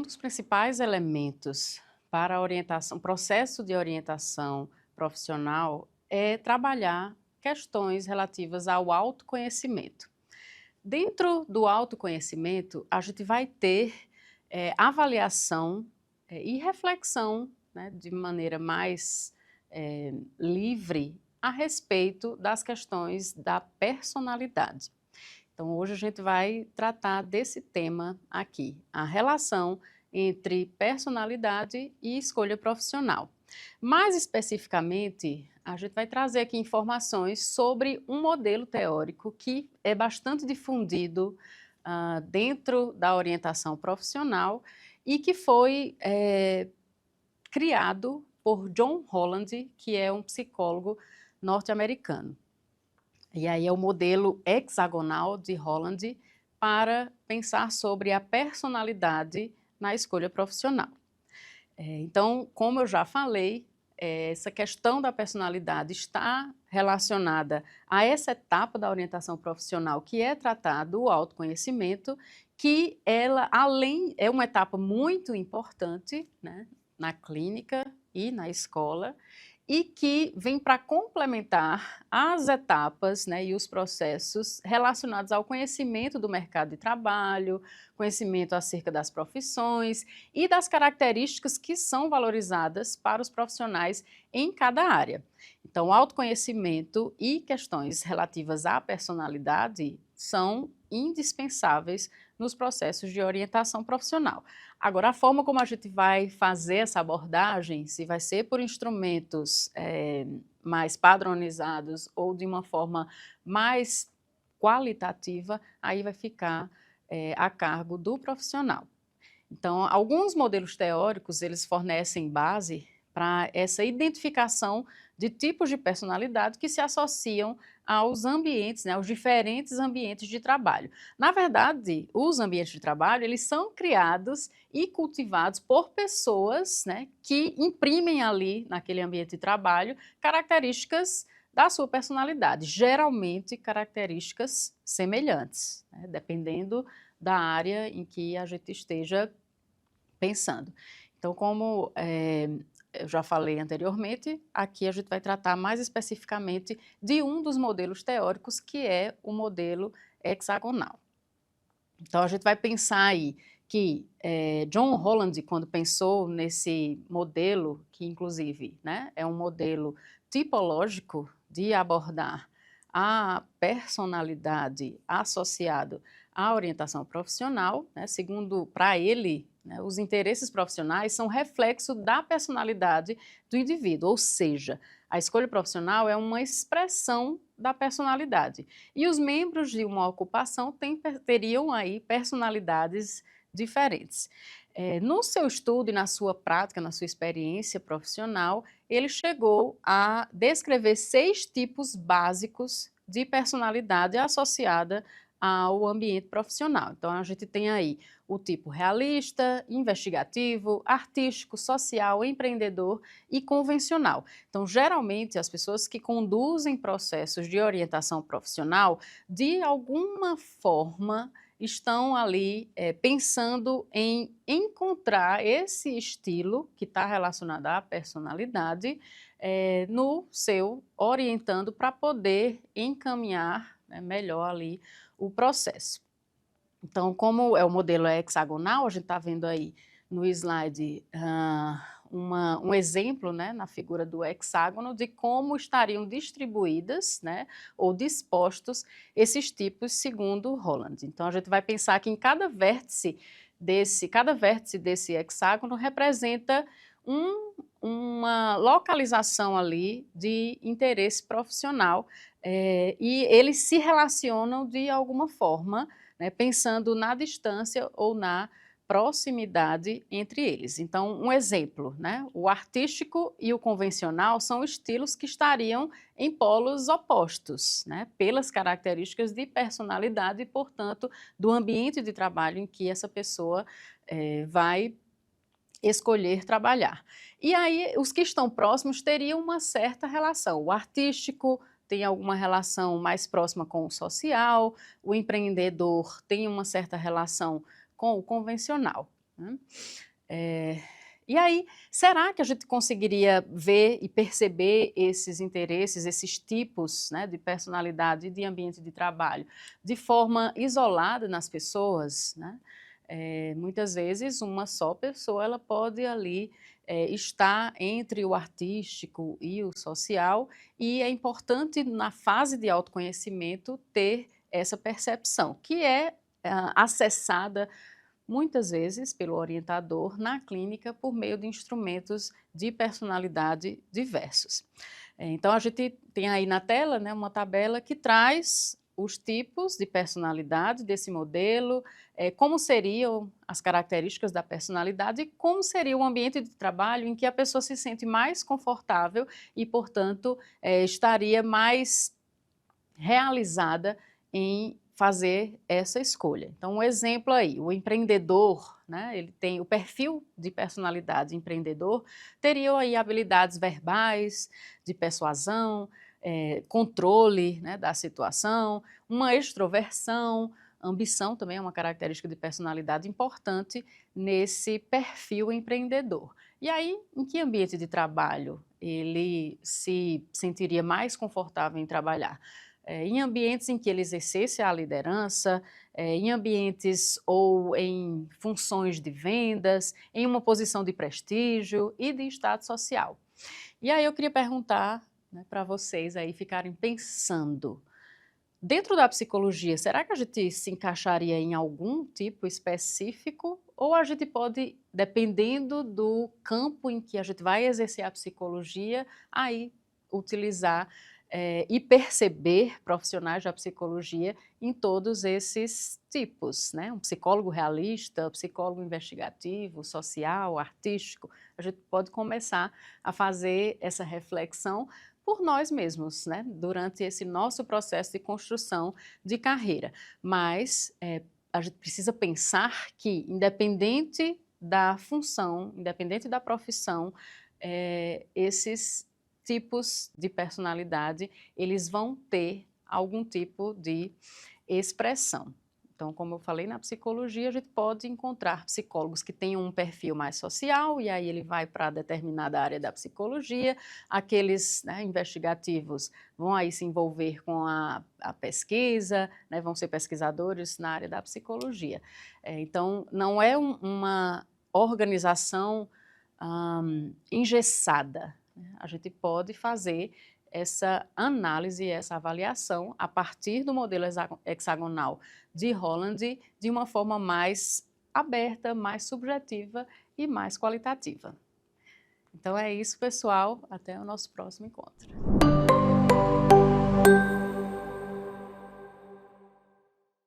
dos principais elementos para a orientação, processo de orientação profissional é trabalhar questões relativas ao autoconhecimento. Dentro do autoconhecimento, a gente vai ter avaliação e reflexão, né, de maneira mais livre a respeito das questões da personalidade. Então, hoje a gente vai tratar desse tema aqui, a relação entre personalidade e escolha profissional. Mais especificamente, a gente vai trazer aqui informações sobre um modelo teórico que é bastante difundido dentro da orientação profissional e que foi criado por John Holland, que é um psicólogo norte-americano. E aí é o modelo hexagonal de Holland para pensar sobre a personalidade na escolha profissional. Então, como eu já falei, essa questão da personalidade está relacionada a essa etapa da orientação profissional que é tratada o autoconhecimento, que ela, além, é uma etapa muito importante, né, na clínica e na escola, e que vem para complementar as etapas, né, e os processos relacionados ao conhecimento do mercado de trabalho, conhecimento acerca das profissões e das características que são valorizadas para os profissionais em cada área. Então, autoconhecimento e questões relativas à personalidade são indispensáveis nos processos de orientação profissional. Agora, a forma como a gente vai fazer essa abordagem, se vai ser por instrumentos mais padronizados ou de uma forma mais qualitativa, aí vai ficar a cargo do profissional. Então, alguns modelos teóricos, eles fornecem base para essa identificação de tipos de personalidade que se associam aos ambientes, né, aos diferentes ambientes de trabalho. Na verdade, os ambientes de trabalho, eles são criados e cultivados por pessoas, né, que imprimem ali, naquele ambiente de trabalho, características da sua personalidade, geralmente características semelhantes, né, dependendo da área em que a gente esteja pensando. Então, como eu já falei anteriormente, aqui a gente vai tratar mais especificamente de um dos modelos teóricos, que é o modelo hexagonal. Então, a gente vai pensar aí que John Holland, quando pensou nesse modelo, que inclusive, né, é um modelo tipológico de abordar a personalidade associado à orientação profissional, né, segundo para ele, né, os interesses profissionais são reflexo da personalidade do indivíduo, ou seja, a escolha profissional é uma expressão da personalidade. E os membros de uma ocupação teriam aí personalidades diferentes. No seu estudo e na sua prática, na sua experiência profissional, ele chegou a descrever 6 tipos básicos de personalidade associada ao ambiente profissional. Então, a gente tem aí o tipo realista, investigativo, artístico, social, empreendedor e convencional. Então, geralmente, as pessoas que conduzem processos de orientação profissional, de alguma forma, estão ali pensando em encontrar esse estilo que está relacionado à personalidade no seu orientando para poder encaminhar, né, melhor ali o processo. Então, como é o modelo hexagonal, a gente está vendo aí no slide um exemplo, né, na figura do hexágono, de como estariam distribuídas, né, ou dispostos esses tipos segundo Holland. Então, a gente vai pensar que em cada vértice desse hexágono representa uma localização ali de interesse profissional e eles se relacionam de alguma forma, né, pensando na distância ou na proximidade entre eles. Então, um exemplo, né, o artístico e o convencional são estilos que estariam em polos opostos, né, pelas características de personalidade e, portanto, do ambiente de trabalho em que essa pessoa vai escolher trabalhar. E aí, os que estão próximos teriam uma certa relação. O artístico tem alguma relação mais próxima com o social, o empreendedor tem uma certa relação com o convencional. né? E aí, será que a gente conseguiria ver e perceber esses interesses, esses tipos, né, de personalidade e de ambiente de trabalho de forma isolada nas pessoas, né? Muitas vezes uma só pessoa ela pode ali estar entre o artístico e o social, e é importante na fase de autoconhecimento ter essa percepção, que é acessada muitas vezes pelo orientador na clínica por meio de instrumentos de personalidade diversos. Então a gente tem aí na tela, né, uma tabela que traz os tipos de personalidade desse modelo, como seriam as características da personalidade e como seria o ambiente de trabalho em que a pessoa se sente mais confortável e, portanto, estaria mais realizada em fazer essa escolha. Então, um exemplo aí, o empreendedor, né, ele tem o perfil de personalidade empreendedor, teria aí habilidades verbais, de persuasão, controle, né, da situação, uma extroversão, ambição também é uma característica de personalidade importante nesse perfil empreendedor. E aí, em que ambiente de trabalho ele se sentiria mais confortável em trabalhar? Em ambientes em que ele exercesse a liderança, em ambientes ou em funções de vendas, em uma posição de prestígio e de status social. E aí eu queria perguntar, né, para vocês aí ficarem pensando, dentro da psicologia, será que a gente se encaixaria em algum tipo específico? Ou a gente pode, dependendo do campo em que a gente vai exercer a psicologia, aí utilizar e perceber profissionais da psicologia em todos esses tipos, né? Um psicólogo realista, um psicólogo investigativo, social, artístico. A gente pode começar a fazer essa reflexão por nós mesmos, né, durante esse nosso processo de construção de carreira. Mas a gente precisa pensar que, independente da função, independente da profissão, esses tipos de personalidade, eles vão ter algum tipo de expressão. Então, como eu falei, na psicologia a gente pode encontrar psicólogos que tenham um perfil mais social, e aí ele vai para determinada área da psicologia. Aqueles, né, investigativos vão aí se envolver com a pesquisa, né, vão ser pesquisadores na área da psicologia. Então, não é uma organização engessada, né? A gente pode fazer essa análise, essa avaliação a partir do modelo hexagonal de Holland de uma forma mais aberta, mais subjetiva e mais qualitativa. Então é isso, pessoal. Até o nosso próximo encontro.